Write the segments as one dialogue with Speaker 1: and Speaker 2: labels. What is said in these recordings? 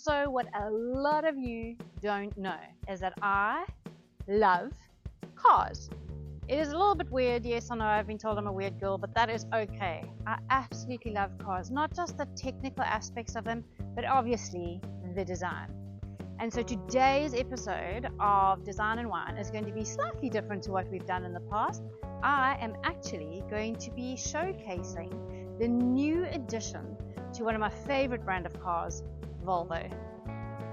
Speaker 1: So what a lot of you don't know is that I love cars. It is a little bit weird, yes, I know I've been told I'm a weird girl, but that is okay. I absolutely love cars, not just the technical aspects of them, but obviously the design. And so today's episode of Design and Wine is going to be slightly different to what we've done in the past. I am actually going to be showcasing the new addition to one of my favorite brand of cars, Volvo.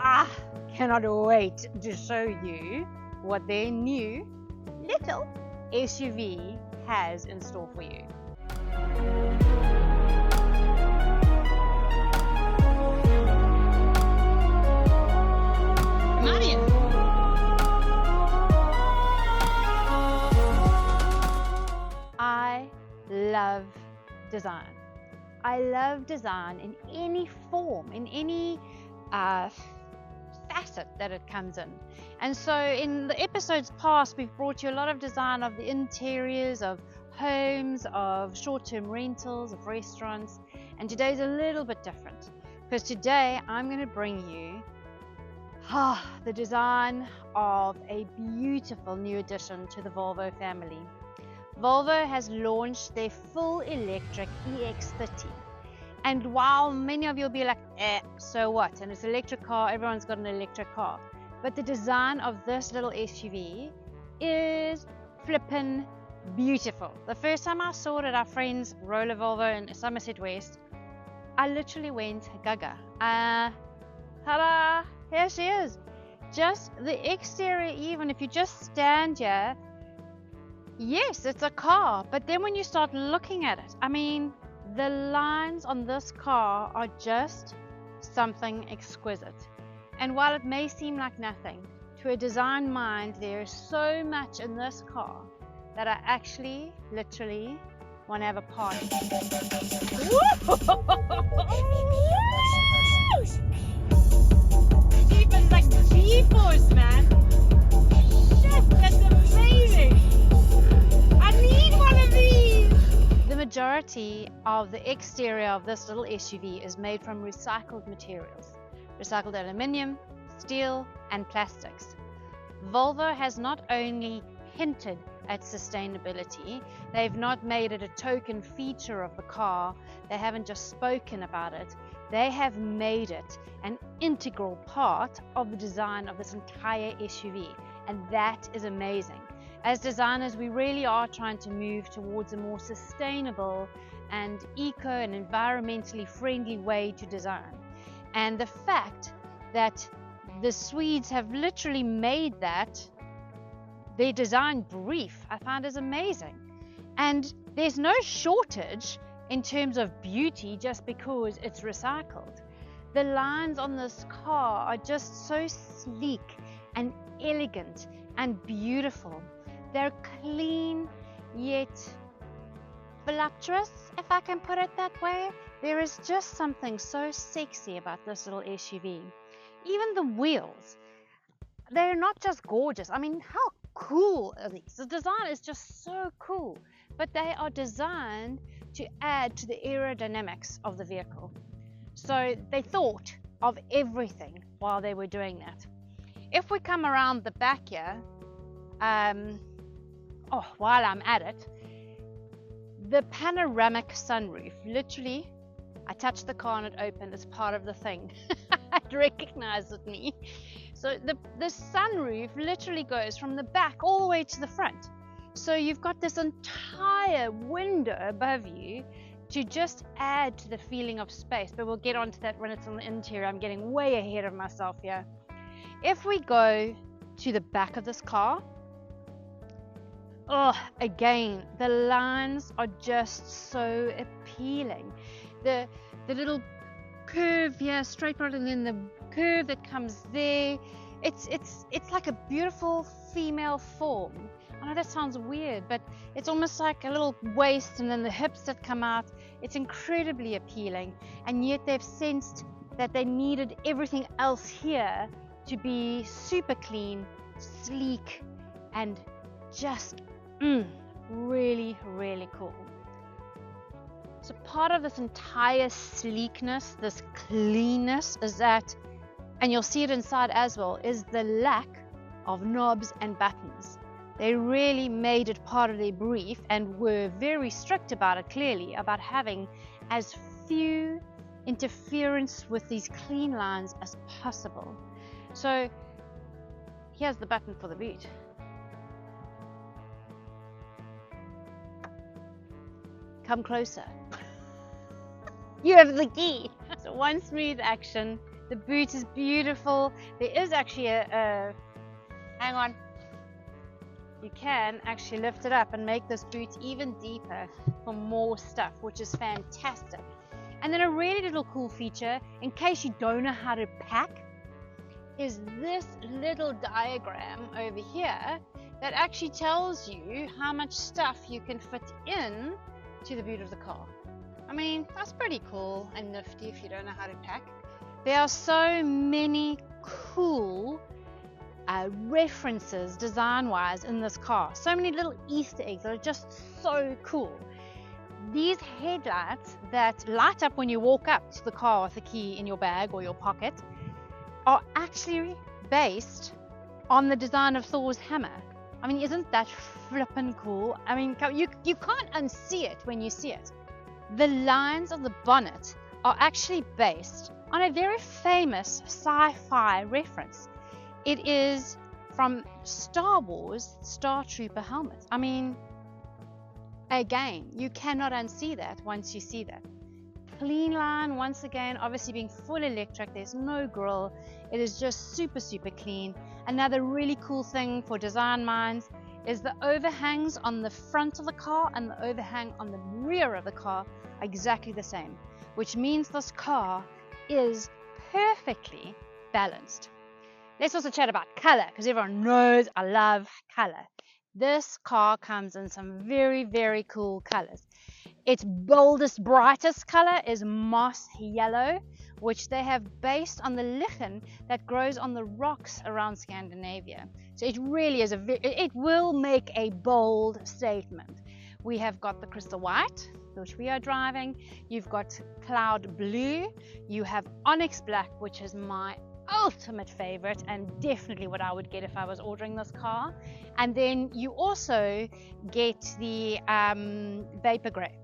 Speaker 1: I cannot wait to show you what their new little SUV has in store for you. I love design. I love design in any form, in any facet that it comes in. And so in the episodes past, we've brought you a lot of design of the interiors of homes, of short-term rentals, of restaurants. And today's a little bit different because today I'm going to bring you the design of a beautiful new addition to the Volvo family. Volvo has launched their full electric EX30. And while many of you will be like, so what? And it's an electric car, everyone's got an electric car. But the design of this little SUV is flippin' beautiful. The first time I saw it at our friends Rola Volvo in Somerset West, I literally went gaga. Ta-da! Here she is. Just the exterior, even if you just stand here, yes, it's a car, but then when you start looking at it, I mean, the lines on this car are just something exquisite. And while it may seem like nothing, to a design mind, there is so much in this car that I actually, literally, want to have a party. Even like G-force, man. Shit, that's amazing. I need one of these! The majority of the exterior of this little SUV is made from recycled materials. Recycled aluminium, steel and plastics. Volvo has not only hinted at sustainability, they've not made it a token feature of the car, they haven't just spoken about it, they have made it an integral part of the design of this entire SUV, and that is amazing. As designers, we really are trying to move towards a more sustainable and eco and environmentally friendly way to design. And the fact that the Swedes have literally made that their design brief, I find is amazing. And there's no shortage in terms of beauty just because it's recycled. The lines on this car are just so sleek and elegant and beautiful. They're clean yet voluptuous, if I can put it that way. There is just something so sexy about this little SUV. Even the wheels, they're not just gorgeous. I mean, how cool are these? The design is just so cool, but they are designed to add to the aerodynamics of the vehicle. So they thought of everything while they were doing that. If we come around the back here, while I'm at it, the panoramic sunroof, literally, I touched the car and it opened as part of the thing. It recognized me. So the sunroof literally goes from the back all the way to the front. So you've got this entire window above you to just add to the feeling of space. But we'll get onto that when it's on the interior. I'm getting way ahead of myself here. If we go to the back of this car, again, the lines are just so appealing. The little curve here, straight right, and then the curve that comes there. It's like a beautiful female form. I know that sounds weird, but it's almost like a little waist and then the hips that come out. It's incredibly appealing, and yet they've sensed that they needed everything else here to be super clean, sleek, and just really, really cool. So part of this entire sleekness, this cleanness, is that and you'll see it inside as well, is the lack of knobs and buttons. They really made it part of their brief and were very strict about it, clearly, about having as few interference with these clean lines as possible. So here's the button for the boot. Come closer. You have the key. So one smooth action. The boot is beautiful. There is actually hang on. You can actually lift it up and make this boot even deeper for more stuff, which is fantastic. And then a really little cool feature, in case you don't know how to pack, is this little diagram over here that actually tells you how much stuff you can fit in to the boot of the car. I mean, that's pretty cool and nifty if you don't know how to pack. There are so many cool references design-wise in this car. So many little Easter eggs that are just so cool. These headlights that light up when you walk up to the car with the key in your bag or your pocket are actually based on the design of Thor's hammer. I mean, isn't that flippin' cool? I mean, you can't unsee it when you see it. The lines of the bonnet are actually based on a very famous sci-fi reference. It is from Star Wars Star Trooper helmets. I mean, again, you cannot unsee that once you see that. Clean line, once again, obviously being full electric, there's no grille. It is just super, super clean. Another really cool thing for design minds is the overhangs on the front of the car and the overhang on the rear of the car are exactly the same, which means this car is perfectly balanced. Let's also chat about color, because everyone knows I love color. This car comes in some very, very cool colors. Its boldest, brightest color is moss yellow, which they have based on the lichen that grows on the rocks around Scandinavia. So it really is it will make a bold statement. We have got the crystal white, which we are driving. You've got cloud blue. You have onyx black, which is my ultimate favorite and definitely what I would get if I was ordering this car. And then you also get the vapor gray.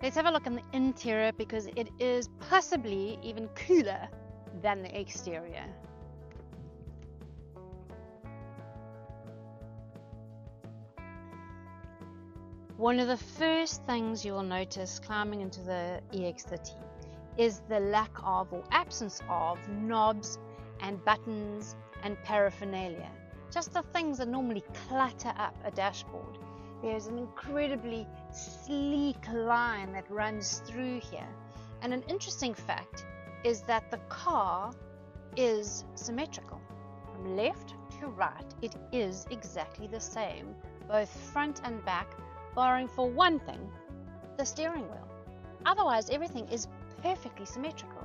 Speaker 1: Let's have a look in the interior, because it is possibly even cooler than the exterior. One of the first things you will notice climbing into the EX30 is the lack of or absence of knobs and buttons and paraphernalia. Just the things that normally clutter up a dashboard. There's an incredibly sleek line that runs through here. And an interesting fact is that the car is symmetrical. From left to right, it is exactly the same, both front and back, barring for one thing, the steering wheel. Otherwise, everything is perfectly symmetrical.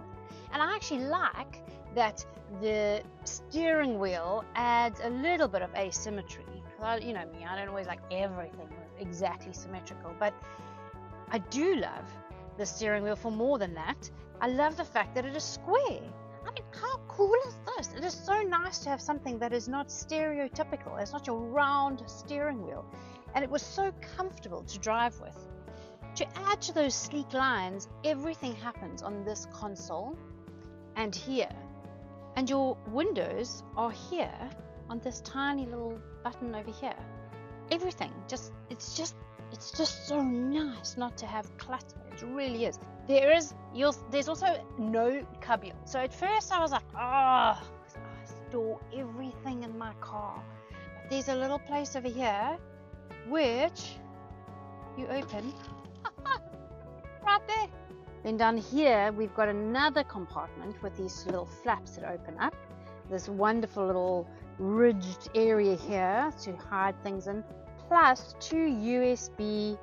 Speaker 1: And I actually like that the steering wheel adds a little bit of asymmetry. You know me, I don't always like everything exactly symmetrical, but I do love the steering wheel for more than that. I love the fact that it is square. I mean, how cool is this? It is so nice to have something that is not stereotypical. It's not your round steering wheel. And it was so comfortable to drive with. To add to those sleek lines, everything happens on this console and here. And your windows are here on this tiny little button over here. Everything, it's just so nice not to have clutter. It really is. There's also no cubby. So at first I was like, I store everything in my car. But there's a little place over here which you open right there. Then down here we've got another compartment with these little flaps that open up. This wonderful little ridged area here to hide things in, plus two USB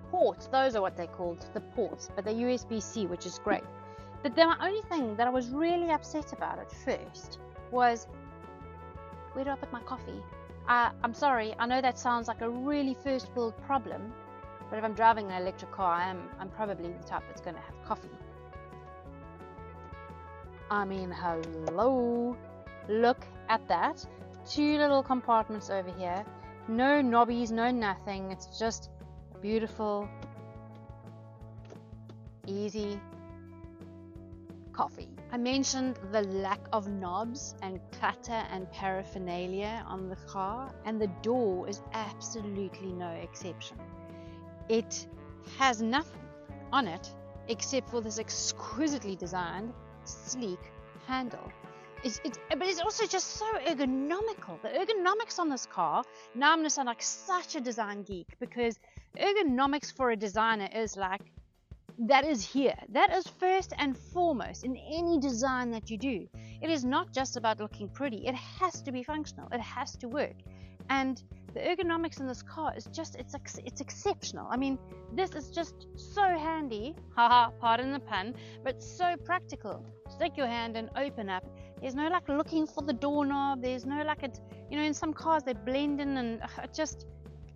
Speaker 1: ports. Those are what they're called, the ports, but they're USB-C, which is great. But the only thing that I was really upset about at first was, where do I put my coffee? I'm sorry, I know that sounds like a really first world problem, but if I'm driving an electric car, I'm probably the type that's going to have coffee. I mean, hello, look at that. 2 little compartments over here, no knobbies, no nothing. It's just beautiful, easy coffee. I mentioned the lack of knobs and clutter and paraphernalia on the car, and the door is absolutely no exception. It has nothing on it except for this exquisitely designed, sleek handle. But it's also just so ergonomical. The ergonomics on this car, now I'm going to sound like such a design geek, because ergonomics for a designer is like, that is here. That is first and foremost in any design that you do. It is not just about looking pretty. It has to be functional. It has to work. And the ergonomics in this car is just, it's exceptional. I mean, this is just so handy, haha, pardon the pun, but so practical. Stick your hand and open up. There's no like looking for the doorknob. There's no like, in some cars they blend in, and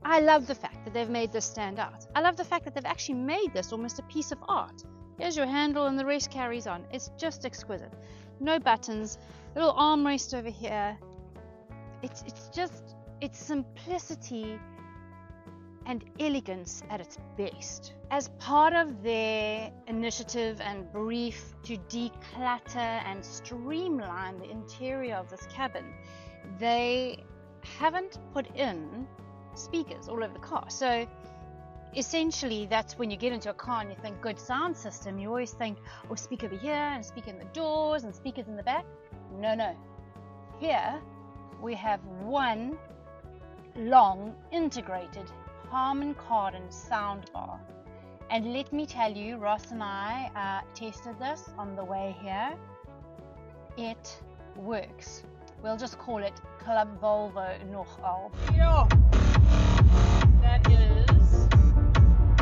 Speaker 1: I love the fact that they've made this stand out. I love the fact that they've actually made this almost a piece of art. Here's your handle and the rest carries on. It's just exquisite. No buttons, little armrest over here. It's simplicity and elegance at its best. As part of their initiative and brief to declutter and streamline the interior of this cabin, they haven't put in speakers all over the car. So essentially, that's when you get into a car and you think good sound system, you always think, oh, speaker over here and speaker in the doors and speakers in the back. No. Here we have one long integrated Harman Kardon soundbar. And let me tell you, Ross and I tested this on the way here. It works. We'll just call it Club Volvo Noir.
Speaker 2: Yeah. That is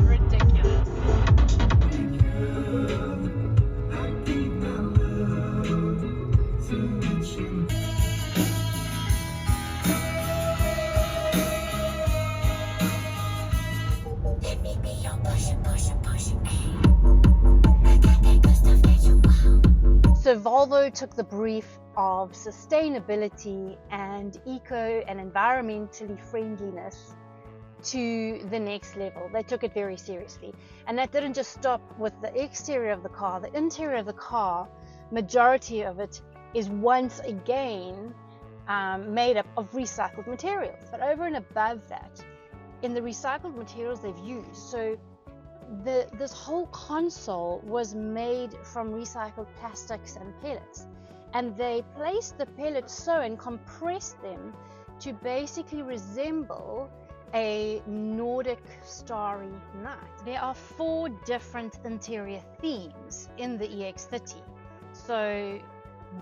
Speaker 2: ridiculous.
Speaker 1: So Volvo took the brief of sustainability and eco and environmentally friendliness to the next level. They took it very seriously, and that didn't just stop with the exterior of the car. The interior of the car, majority of it is once again made up of recycled materials, but over and above that, in the recycled materials they've used, so this whole console was made from recycled plastics and pellets, and they placed the pellets so and compressed them to basically resemble a Nordic starry night. There are 4 different interior themes in the EX30. So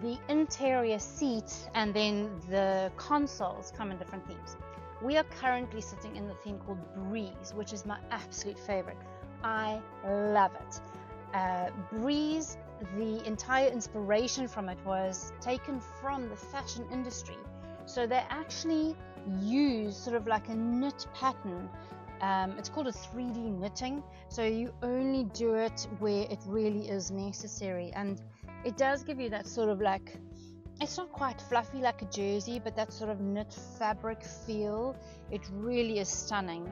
Speaker 1: the interior seats and then the consoles come in different themes. We are currently sitting in the theme called Breeze, which is my absolute favorite. I love it. Breeze, the entire inspiration from it was taken from the fashion industry. So they actually use sort of like a knit pattern. It's called a 3D knitting. So you only do it where it really is necessary. And it does give you that sort of like, it's not quite fluffy like a jersey, but that sort of knit fabric feel. It really is stunning.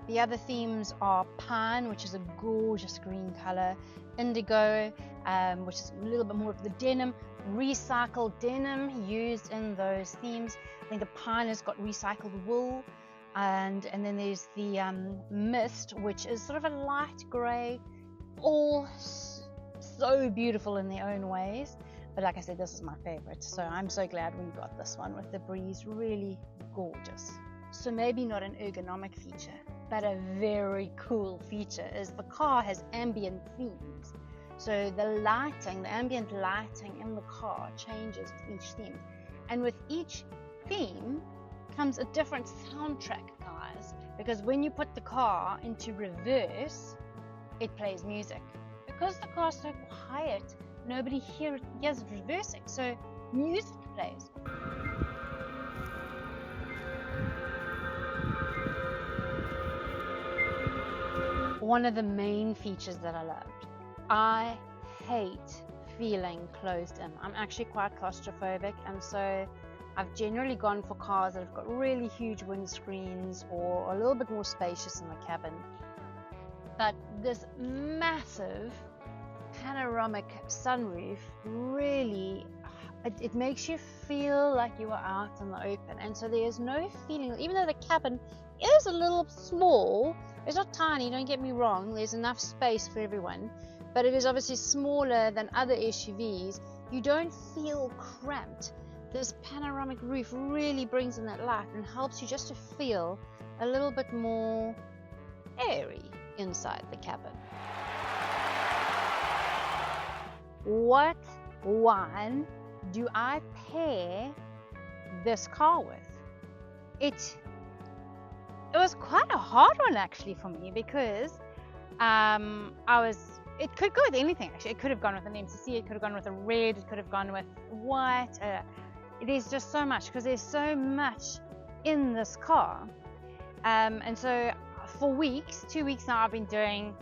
Speaker 1: The other themes are pine, which is a gorgeous green color, indigo, which is a little bit more of the denim, recycled denim used in those themes. I think the pine has got recycled wool, and then there's the mist, which is sort of a light gray, all so beautiful in their own ways. But like I said, this is my favorite, so I'm so glad we got this one with the Breeze. Really gorgeous. So maybe not an ergonomic feature, but a very cool feature is the car has ambient themes. So the lighting, the ambient lighting in the car changes with each theme. And with each theme comes a different soundtrack, guys, because when you put the car into reverse, it plays music. Because the car's so quiet, nobody hears it reversing, so music plays. One of the main features that I loved, I hate feeling closed in. I'm actually quite claustrophobic, and so I've generally gone for cars that have got really huge windscreens or a little bit more spacious in the cabin. But this massive panoramic sunroof really, it makes you feel like you are out in the open. And so there's no feeling, even though the cabin is a little small, it's not tiny, don't get me wrong, there's enough space for everyone, but it is obviously smaller than other SUVs. You don't feel cramped. This panoramic roof really brings in that light and helps you just to feel a little bit more airy inside the cabin. What wine do I pair this car with? It was quite a hard one actually for me, because it could go with anything actually. It could have gone with an MCC, it could have gone with a red, it could have gone with white. There's just so much, because there's so much in this car. And so for weeks, 2 weeks now, I've been doing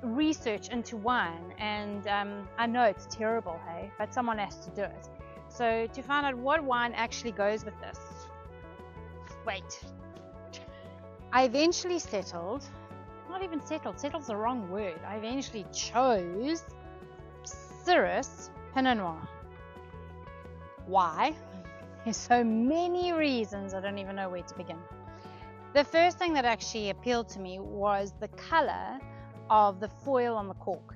Speaker 1: research into wine, and I know it's terrible, hey, but someone has to do it. So to find out what wine actually goes with this, wait, I eventually settled, not even settled, settled's the wrong word, I eventually chose Cirrus Pinot Noir. Why? There's so many reasons, I don't even know where to begin. The first thing that actually appealed to me was the color of the foil on the cork.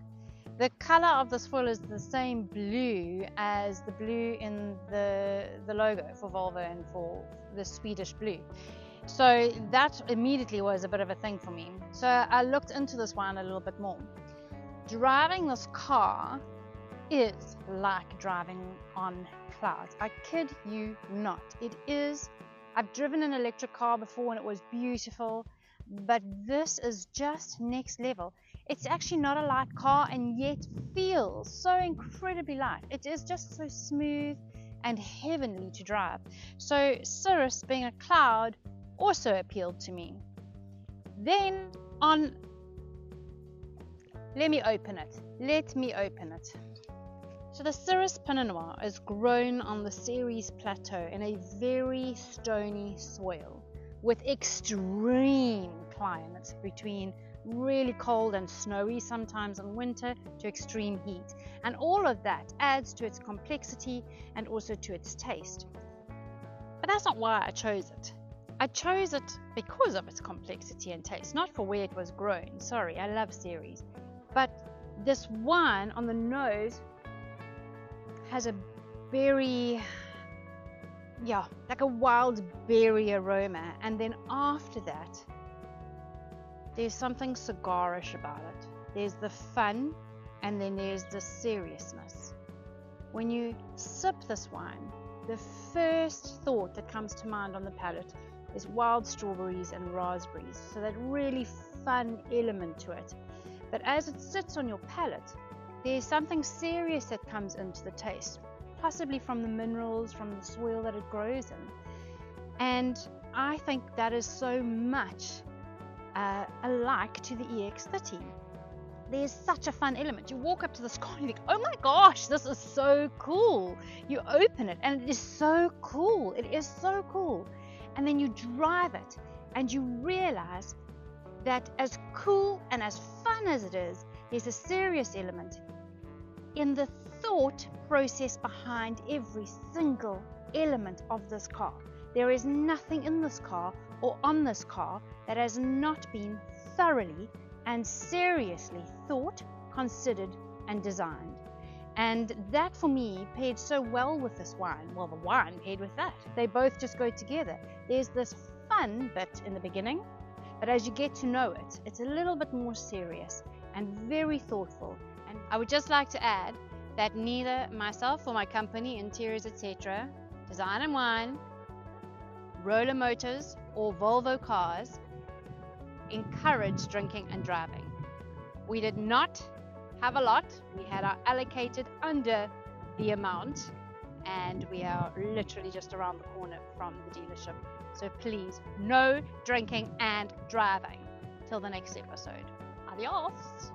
Speaker 1: The color of this foil is the same blue as the blue in the logo for Volvo and for the Swedish blue. So that immediately was a bit of a thing for me. So I looked into this wine a little bit more. Driving this car is like driving on clouds. I kid you not. It is. I've driven an electric car before and it was beautiful, but this is just next level. It's actually not a light car and yet feels so incredibly light. It is just so smooth and heavenly to drive. So Cirrus, being a cloud, also appealed to me. Then let me open it. So the Cirrus Pinot Noir is grown on the Cirrus Plateau in a very stony soil with extreme climates, between really cold and snowy sometimes in winter to extreme heat. And all of that adds to its complexity and also to its taste. But that's not why I chose it. I chose it because of its complexity and taste, not for where it was grown. Sorry, I love Cirrus. But this wine on the nose has a berry, like a wild berry aroma, and then after that there's something cigarish about it. There's the fun, and then there's the seriousness. When you sip this wine, the first thought that comes to mind on the palate is wild strawberries and raspberries, so that really fun element to it. But as it sits on your palate, there's something serious that comes into the taste, possibly from the minerals, from the soil that it grows in. And I think that is so much alike to the EX30. There's such a fun element. You walk up to this car and you think, oh my gosh, this is so cool. You open it and it is so cool. It is so cool. And then you drive it and you realize that as cool and as fun as it is, there's a serious element in the thought process behind every single element of this car. There is nothing in this car or on this car that has not been thoroughly and seriously thought, considered, and designed. And that for me paired so well with this wine. Well, the wine paired with that. They both just go together. There's this fun bit in the beginning, but as you get to know it, it's a little bit more serious and very thoughtful. And I would just like to add that neither myself or my company, Interiors Etc., Design and Wine, Rola Motors, or Volvo Cars encourage drinking and driving. We did not have a lot. We had our allocated under the amount, and we are literally just around the corner from the dealership. So please, no drinking and driving. Till the next episode. Adios.